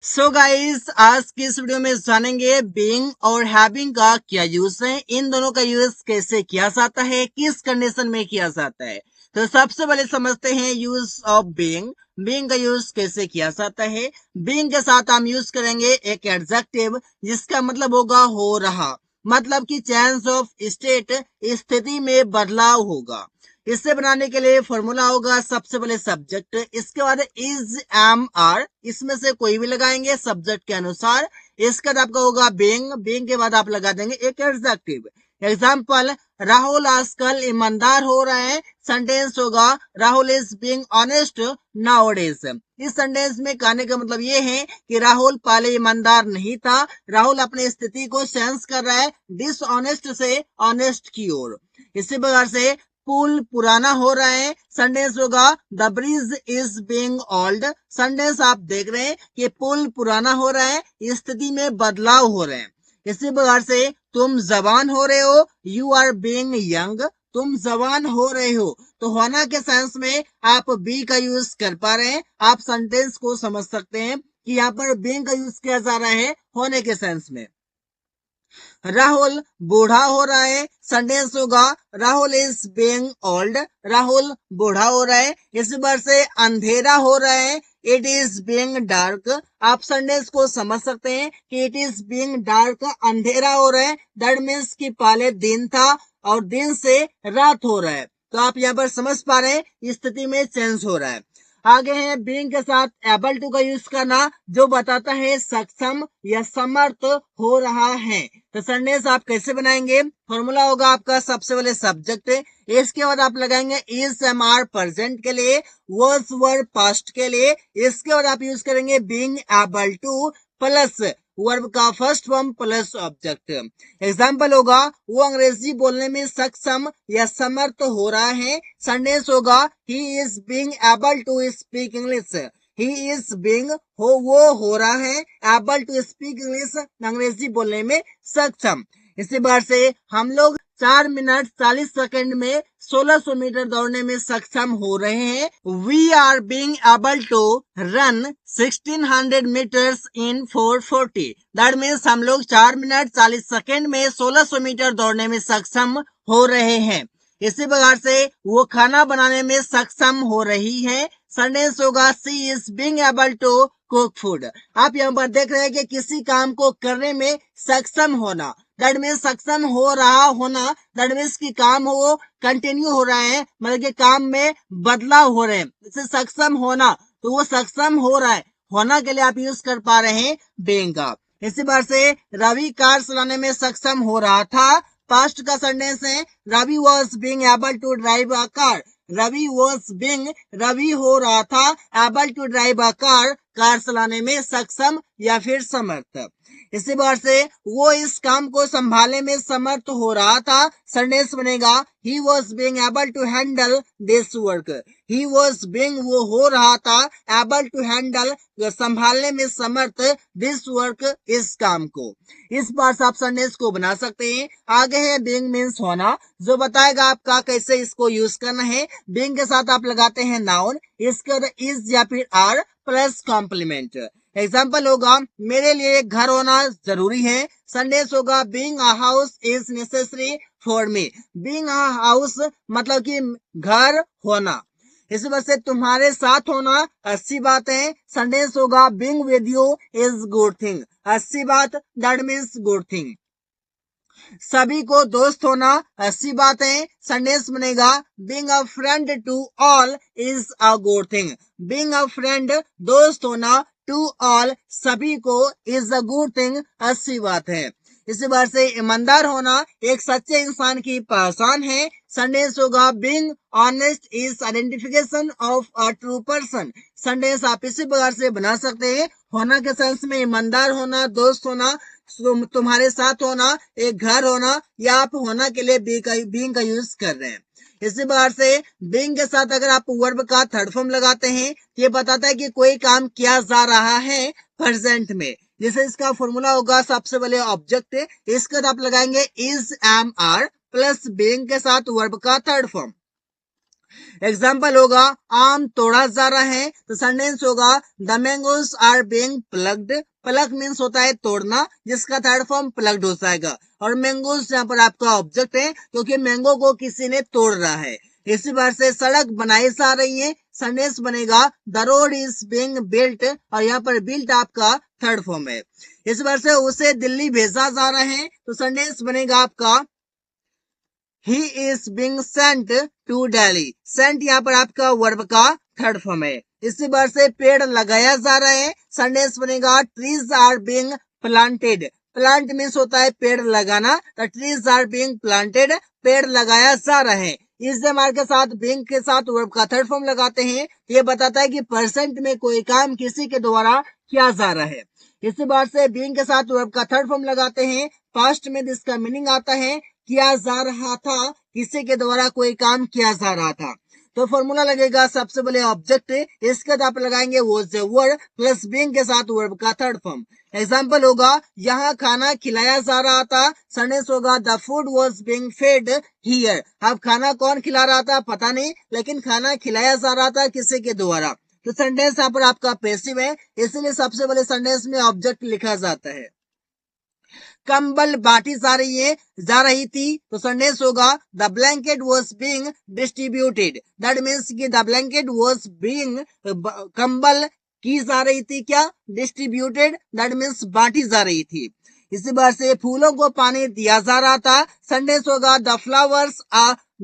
So guys, आज की इस वीडियो में जानेंगे बीइंग और हैविंग का क्या यूज है, इन दोनों का यूज कैसे किया जाता है, किस कंडीशन में किया जाता है। तो सबसे पहले समझते हैं यूज ऑफ बीइंग। बीइंग का यूज कैसे किया जाता है। बीइंग के साथ हम यूज करेंगे एक एडजेक्टिव जिसका मतलब होगा हो रहा, मतलब कि चेंज ऑफ स्टेट, स्थिति में बदलाव होगा। इसे बनाने के लिए फॉर्मूला होगा सबसे पहले सब्जेक्ट, इसके बाद इज, एम, आर, इसमें से कोई भी लगाएंगे सब्जेक्ट के अनुसार। इसके बाद आपका होगा बीइंग, बीइंग के बाद आप लगा देंगे एक एडजेक्टिव। एग्जाम्पल, राहुल आजकल ईमानदार हो रहे हैं। सेंटेंस होगा Rahul is being honest nowadays. इस सेंटेंस में कहने का मतलब ये है कि राहुल पहले ईमानदार नहीं था, राहुल अपनी स्थिति को सेंस कर रहा है डिसऑनेस्ट से ऑनेस्ट की ओर। इसी प्रकार से पुल पुराना हो रहा है। सेंटेंस होगा the bridge is being old. Sentence आप देख रहे हैं कि पुल पुराना हो रहा है, स्थिति में बदलाव हो रहे हैं। इसी प्रकार से तुम जवान हो रहे हो, यू आर बीइंग यंग। तुम जवान हो रहे हो, तो होना के सेंस में आप बी का यूज कर पा रहे हैं। आप सेंटेंस को समझ सकते हैं कि यहाँ पर बीइंग का यूज किया जा रहा है होने के सेंस में। राहुल बूढ़ा हो रहा है। सेंटेंस होगा Rahul is being old. Rahul बूढ़ा हो रहा है। इस बार से अंधेरा हो रहा है, इट इज बीइंग डार्क। आप सेंटेंस को समझ सकते हैं कि इट इज बीइंग डार्क, अंधेरा हो रहा है। दैट मीन्स कि पहले दिन था और दिन से रात हो रहा है। तो आप यहाँ पर समझ पा रहे हैं स्थिति में चेंज हो रहा है। आगे है बीइंग के साथ एबल टू का यूज करना, जो बताता है सक्षम या समर्थ हो रहा है। तो सेंटेंस आप कैसे बनाएंगे। फॉर्मूला होगा आपका सबसे पहले सब्जेक्ट, इसके बाद आप लगाएंगे इज, एम, आर प्रेजेंट के लिए, वर्स, वर पास्ट के लिए। इसके बाद आप यूज करेंगे being able to plus verb का first form plus object. Example होगा वो अंग्रेजी बोलने में सक्षम या समर्थ हो रहा है। सेंटेंस होगा he is being able to speak English. He is being वो हो रहा है, एबल टू स्पीक इंग्लिश, अंग्रेजी बोलने में सक्षम। इसी बार से हम लोग 4 मिनट 40 सेकंड में 1600 मीटर दौड़ने में सक्षम हो रहे हैं। We are being able to run 1600 meters in 440। That means हम लोग 4 मिनट 40 सेकंड में 1600 मीटर दौड़ने में सक्षम हो रहे हैं। इसी प्रकार से वो खाना बनाने में सक्षम हो रही है। सेंटेंस होगा she is being able to cook food. आप यहाँ पर देख रहे हैं कि किसी काम को करने में सक्षम होना, दैट मीन्स सक्षम हो रहा होना, दैट मीन्स की काम हो कंटिन्यू हो रहा है, मतलब कि काम में बदलाव हो रहे हैं। जैसे सक्षम होना, तो वो सक्षम हो रहा है, होना के लिए आप यूज कर पा रहे हैं बीइंग का। इसी बार से रवि कार चलाने में सक्षम हो रहा था। पास्ट का सेंटेंस है Ravi was being able to drive a car. Ravi was being, Ravi हो रहा था able to drive a car, car चलाने में सक्षम या फिर समर्थ। इसी बार से वो इस काम को संभालने में समर्थ हो रहा था। सेंटेंस बनेगा he was being able to handle this work. He was being, वो हो रहा था, एबल टू हैंडल, संभालने में समर्थ, दिस वर्क, इस काम को। इस बार से आप सेंटेंस को बना सकते हैं। आगे है बीइंग मीन्स होना, जो बताएगा आपका कैसे इसको यूज करना है। बीइंग के साथ आप लगाते हैं नाउन, इसके बाद इज या फिर आर प्लस कॉम्प्लीमेंट। एग्जाम्पल होगा मेरे लिए घर होना जरूरी है। सेंटेंस होगा being a house is necessary for me. Being a house मतलब कि घर होना। इस वजह से तुम्हारे साथ होना अच्छी बात है। सेंटेंस होगा being with you is good thing. अच्छी बात, दैट मीन्स गुड थिंग। सभी को दोस्त होना अच्छी बात है। सेंटेंस बनेगा being a friend to all is a good thing. Being a friend, दोस्त होना, टू ऑल, सभी को, इज अ गुड थिंग, अच्छी बात है। इसी बार से ईमानदार होना एक सच्चे इंसान की पहचान है। सेंटेंस होगा being honest is identification of a true person. Sentence आप इसी प्रकार से बना सकते हैं। होना के सेंस में ईमानदार होना, दोस्त होना, तुम्हारे साथ होना, एक घर होना, या आप होना के लिए बीइंग का यूज कर रहे हैं। इसी प्रकार से बीइंग के साथ अगर आप वर्ब का थर्ड फॉर्म लगाते हैं, ये बताता है कि कोई काम किया जा रहा है प्रेजेंट में। जैसे इसका फॉर्मूला होगा सबसे पहले ऑब्जेक्ट, इसके बाद आप लगाएंगे is, am, are plus being के साथ वर्ब का थर्ड फॉर्म। एग्जाम्पल होगा आम तोड़ा जा रहा है, तो सेंटेंस होगा the mangoes are being plugged. Plug means होता है तोड़ना, जिसका थर्ड फॉर्म प्लग्ड हो जाएगा। और मैंगोज यहाँ पर आपका ऑब्जेक्ट है, क्योंकि मैंगो को किसी ने तोड़ रहा है। इसी बार से सड़क बनाई जा रही है, सेंटेंस बनेगा the road is being built, और यहाँ पर बिल्ट आपका थर्ड फॉर्म है। इस बार से उसे दिल्ली भेजा जा रहा है, तो सेंटेंस बनेगा आपका he is being sent to Delhi. Sent यहाँ पर आपका वर्ब का थर्ड फॉर्म है। इसी बार से पेड़ लगाया जा रहा है, सेंटेंस बनेगा trees are being planted. Plant means होता है पेड़ लगाना, तो ट्रीज आर बीइंग प्लांटेड, पेड़ लगाया जा रहा है। इस मार के साथ बीइंग के साथ वर्ब का थर्ड फॉर्म लगाते हैं, ये बताता है कि परसेंट में कोई काम किसी के द्वारा किया जा रहा है। इसी बार से बीइंग के साथ वर्ब का थर्ड फॉर्म लगाते हैं, पास्ट में जिसका मीनिंग आता है किया जा रहा था, किसी के द्वारा कोई काम किया जा रहा था। तो फॉर्मूला लगेगा सबसे पहले ऑब्जेक्ट, इसके बाद आप लगाएंगे was the word plus being के साथ वर्ब का थर्ड फॉर्म। एग्जाम्पल होगा यहाँ खाना खिलाया जा रहा था, सेंटेंस होगा the food was being fade here. अब खाना कौन खिला रहा था पता नहीं, लेकिन खाना खिलाया जा रहा था किसी के द्वारा। तो सेंटेंस यहाँ पर आपका पैसिव है, इसलिए सबसे पहले सेंटेंस में ऑब्जेक्ट लिखा जाता है। कंबल बांटी जा रही थी, तो सेंटेंस होगा the blanket was being distributed. That means कि द ब्लैंकेट वॉज बीइंग, कंबल की जा रही थी क्या, डिस्ट्रीब्यूटेड, दैट मीन्स बांटी जा रही थी। इसी बार से फूलों को पानी दिया जा रहा था, सेंटेंस होगा the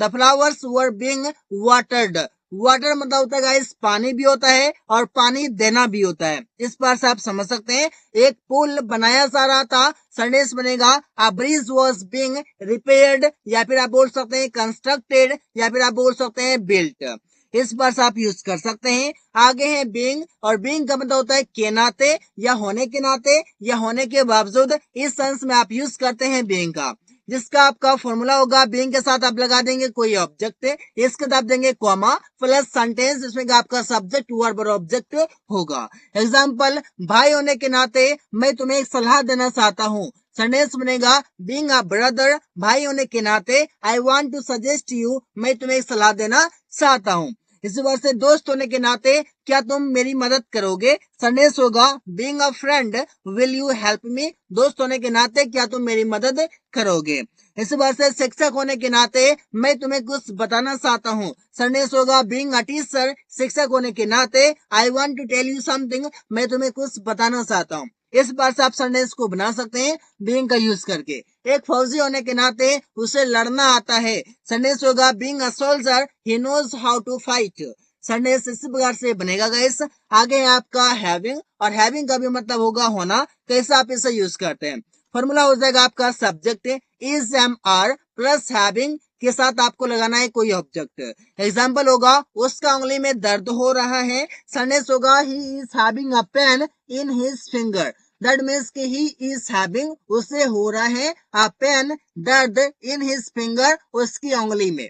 flowers were being watered. Water मतलब होता है गाइस पानी भी होता है और पानी देना भी होता है। इस बार से आप समझ सकते हैं एक पुल बनाया जा रहा था, सेंटेंस बनेगा अ ब्रिज वाज बीइंग रिपेयर्ड, या फिर आप बोल सकते हैं कंस्ट्रक्टेड, या फिर आप बोल सकते हैं बिल्ट। इस बार से आप यूज कर सकते हैं। आगे है बीइंग, और बीइंग का मतलब होता है के नाते या होने के नाते या होने के बावजूद, इस सेंस में आप यूज करते हैं बीइंग का, जिसका आपका फॉर्मूला होगा बीइंग के साथ आप लगा देंगे कोई ऑब्जेक्ट, इसके साथ आप देंगे कॉमा प्लस सेंटेंस, जिसमें आपका सब्जेक्ट वर्ब और ऑब्जेक्ट होगा। एग्जांपल भाई होने के नाते मैं तुम्हें एक सलाह देना चाहता हूँ, सेंटेंस बनेगा बीइंग अ ब्रदर, भाई होने के नाते I want to suggest you, मैं तुम्हें एक सलाह देना चाहता हूँ। इसी बार से दोस्त होने के नाते क्या तुम मेरी मदद करोगे, सेंटेंस होगा being a friend will you help me, दोस्त होने के नाते क्या तुम मेरी मदद करोगे। इसी बार से शिक्षक होने के नाते मैं तुम्हें कुछ बताना चाहता हूँ, सेंटेंस होगा बीइंग अ टीचर, शिक्षक होने के नाते I want to tell you something, मैं तुम्हें कुछ बताना चाहता हूँ। इस बार से आप सेंटेंस को बना सकते हैं बीइंग का यूज करके। एक फौजी होने के नाते उसे लड़ना आता है, सेंटेंस होगा being a soldier he knows how to fight. Sentence इस प्रकार से बनेगा गाइस। आगे है आपका हैविंग, और हैविंग का भी मतलब होगा होना, कैसे आप इसे यूज करते हैं। फॉर्मूला हो जाएगा आपका subject is am are plus having के साथ आपको लगाना है कोई ऑब्जेक्ट। एग्जाम्पल होगा उसका उंगली में दर्द हो रहा है, सेंटेंस होगा he is having a pain in his finger. That means कि ही इज हैविंग, उसे हो रहा है अ पेन, दर्द, इन हिज फिंगर, उसकी उंगली में।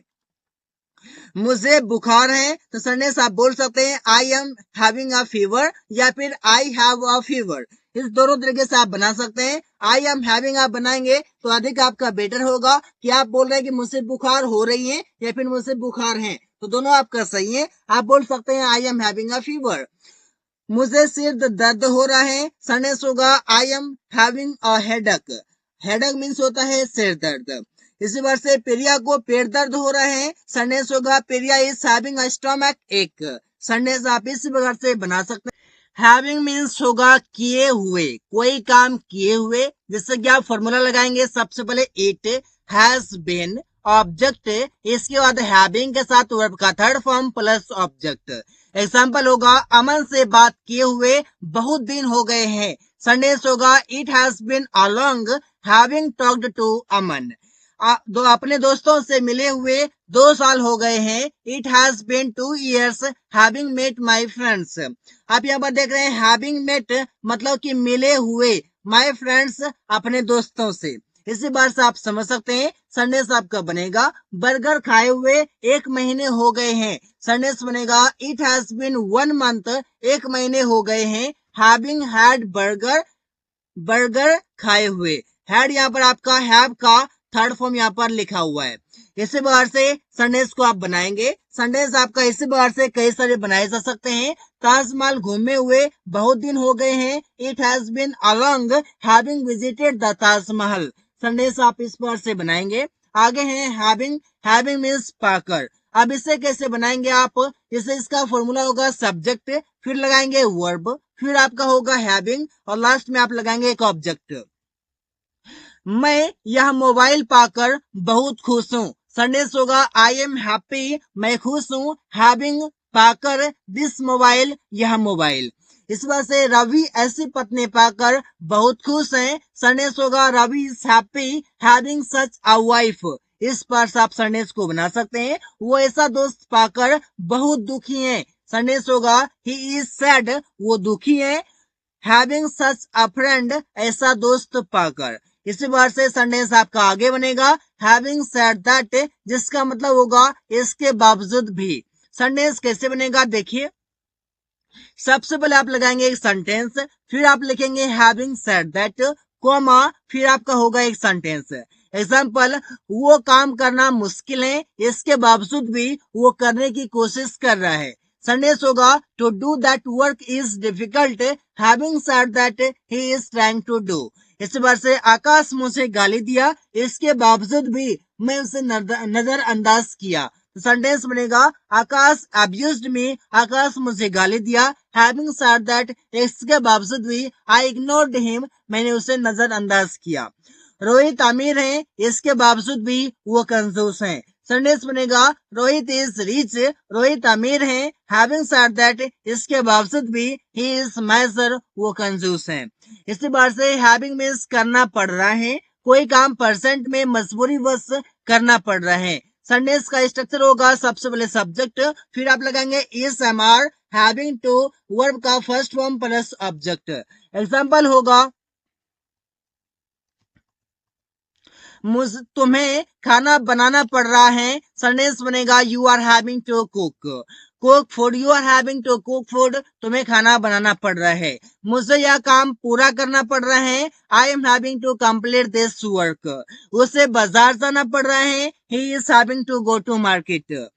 मुझे बुखार है, तो सेंटेंस आप बोल सकते हैं आई एम हैविंग अ फीवर, या फिर आई हैव अ फीवर। इस दोनों तरीके से आप बना सकते हैं। आई एम हैविंग आप बनाएंगे तो अधिक आपका बेटर होगा कि आप बोल रहे हैं कि मुझसे बुखार हो रही है या फिर मुझसे बुखार है, तो दोनों आपका सही है। आप बोल सकते हैं आई एम हैविंग अ फीवर। मुझे सिर दर्द हो रहा है, सेंटेंस होगा आई am having a headache. Headache means होता है सिर दर्द। इसी बार से प्रिया को पेट दर्द हो रहा है, सेंटेंस होगा प्रिया इज हैविंग अ स्टमक एक। सेंटेंस आप इस प्रकार से बना सकते हैं। हैविंग मीन्स होगा किए हुए, कोई काम किए हुए, जिससे कि आप फॉर्मूला लगाएंगे सबसे पहले इट हैज बीन, ऑब्जेक्ट, इसके बाद हैविंग के साथ वर्ब का third form plus object. Example होगा अमन से बात किए हुए बहुत दिन हो गए हैं, सेंटेंस होगा it has been a long having talked to Aman. दो अपने दोस्तों से मिले हुए 2 साल हो गए हैं, it has been 2 years having met my friends. आप यहाँ पर देख रहे हैं हैविंग मेट मतलब कि मिले हुए, माई फ्रेंड्स अपने दोस्तों से। इसी बार से आप समझ सकते हैं सेंटेंस आपका बनेगा बर्गर खाए हुए 1 महीने हो गए हैं, सेंटेंस बनेगा इट हैज बीन 1 month, 1 महीने हो गए हैं हैविंग हैड बर्गर, बर्गर खाए हुए। हैड यहाँ पर आपका हैव का थर्ड फॉर्म यहाँ पर लिखा हुआ है। इसी प्रकार से सेंटेंस को आप बनाएंगे। सेंटेंस आपका इसी प्रकार से कई सारे बनाए जा सकते हैं। ताजमहल घूमे हुए बहुत दिन हो गए हैं। It has been a long having visited the Taj Mahal. Sentence आप इस प्रकार से बनाएंगे। आगे है हैविंग। हैविंग मीन्स पाकर। अब इसे कैसे बनाएंगे आप? जैसे इसका फॉर्मूला होगा सब्जेक्ट, फिर लगाएंगे वर्ब, फिर आपका होगा हैविंग और लास्ट में आप लगाएंगे एक ऑब्जेक्ट। मैं यह मोबाइल पाकर बहुत खुश हूँ। सेंटेंस होगा आई एम हैप्पी, मैं खुश हूँ, हैविंग पाकर दिस मोबाइल, यह मोबाइल। इस बात से रवि ऐसी पत्नी पाकर बहुत खुश हैं। सेंटेंस होगा Ravi is happy having such a wife. इस पर से आप सेंटेंस को बना सकते हैं। वो ऐसा दोस्त पाकर बहुत दुखी हैं। सेंटेंस होगा ही इज सैड, वो दुखी है, हैविंग सच अ फ्रेंड, ऐसा दोस्त पाकर। इसी बार से सेंटेंस आपका आगे बनेगा हैविंग सेड दैट, जिसका मतलब होगा इसके बावजूद भी। सेंटेंस कैसे बनेगा देखिए। सबसे पहले आप लगाएंगे एक सेंटेंस, फिर आप लिखेंगे हैविंग सेड दैट, कॉमा, फिर आपका होगा एक सेंटेंस। एग्जाम्पल, वो काम करना मुश्किल है, इसके बावजूद भी वो करने की कोशिश कर रहा है। सेंटेंस होगा to do that work is difficult, having said that he is trying to do. इस बार से आकाश मुझे गाली दिया, इसके बावजूद भी मैं उसे नजरअंदाज किया। सेंटेंस बनेगा आकाश अब्यूज्ड मी, आकाश मुझे गाली दिया, हैविंग सेड दैट, इसके बावजूद भी आई इग्नोर्ड हिम, मैंने उसे नजरअंदाज किया। रोहित अमीर है, इसके बावजूद भी वो कंजूस है। सेंटेंस बनेगा रोहित इज रिच, रोहित अमीर है, हैविंग सेड दैट, इसके बावजूद भी ही इज मैजर, वो कंजूस है। इसी बार से हैविंग मीन्स करना पड़ रहा है, कोई काम परसेंट में मजबूरी वश करना पड़ रहा है। सेंटेंस का स्ट्रक्चर होगा सबसे पहले सब्जेक्ट, फिर आप लगाएंगे is am are, having to, verb का first form plus object. Example होगा तुम्हें खाना बनाना पड़ रहा है। सेंटेंस बनेगा you are having to cook. Cook food, you are having to cook food, तुम्हें खाना बनाना पड़ रहा है। मुझे यह काम पूरा करना पड़ रहा है, I am having to complete this work. उसे बाजार जाना पड़ रहा है, he is having to go to market.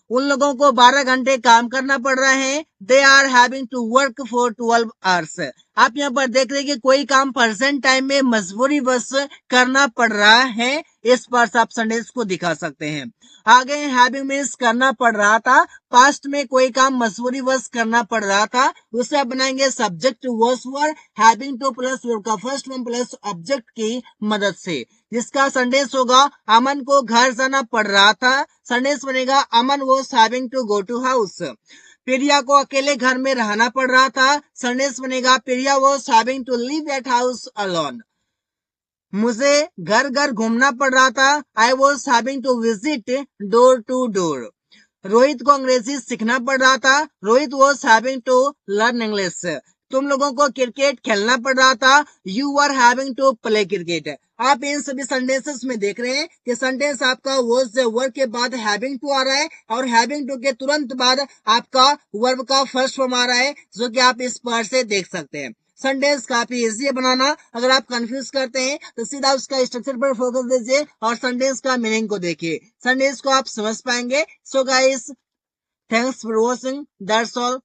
उन लोगों को 12 घंटे काम करना पड़ रहा है, they are having to work for 12 hours. आप यहाँ पर देख रहे हैं कि कोई काम प्रेजेंट टाइम में मजबूरी बस करना पड़ रहा है। इस पर आप सेंटेंस को दिखा सकते हैं। आगे हैविंग मीन्स करना पड़ रहा था, पास्ट में कोई काम मजबूरी बस करना पड़ रहा था, उसे आप बनाएंगे subject was were, having to plus verb का फर्स्ट फॉर्म प्लस ऑब्जेक्ट की मदद से। जिसका सेंटेंस होगा अमन को घर जाना पड़ रहा था। सेंटेंस बनेगा Aman was having to go to house. Priya को अकेले घर में रहना पड़ रहा था। सेंटेंस बनेगा Priya was having to live at house alone. मुझे घर घर घूमना पड़ रहा था, I was having to visit door to door. Rohit को अंग्रेजी सीखना पड़ रहा था, Rohit was having to learn English. तुम लोगों को क्रिकेट खेलना पड़ रहा था, you are having to play cricket. आप इन सभी सेंटेंसेस में देख रहे हैं कि सेंटेंस आपका वॉज वर्ब के बाद हैविंग टू आ रहा है और हैविंग टू के तुरंत बाद आपका वर्ब का फर्स्ट फॉर्म आ रहा है, जो कि आप इस पर से देख सकते हैं। सेंटेंस काफी इजी है बनाना। अगर आप कंफ्यूज करते हैं तो सीधा उसका स्ट्रक्चर पर फोकस दीजिए और सेंटेंस का मीनिंग को देखिए, सेंटेंस को आप समझ पाएंगे। So guys, thanks for watching, that's all.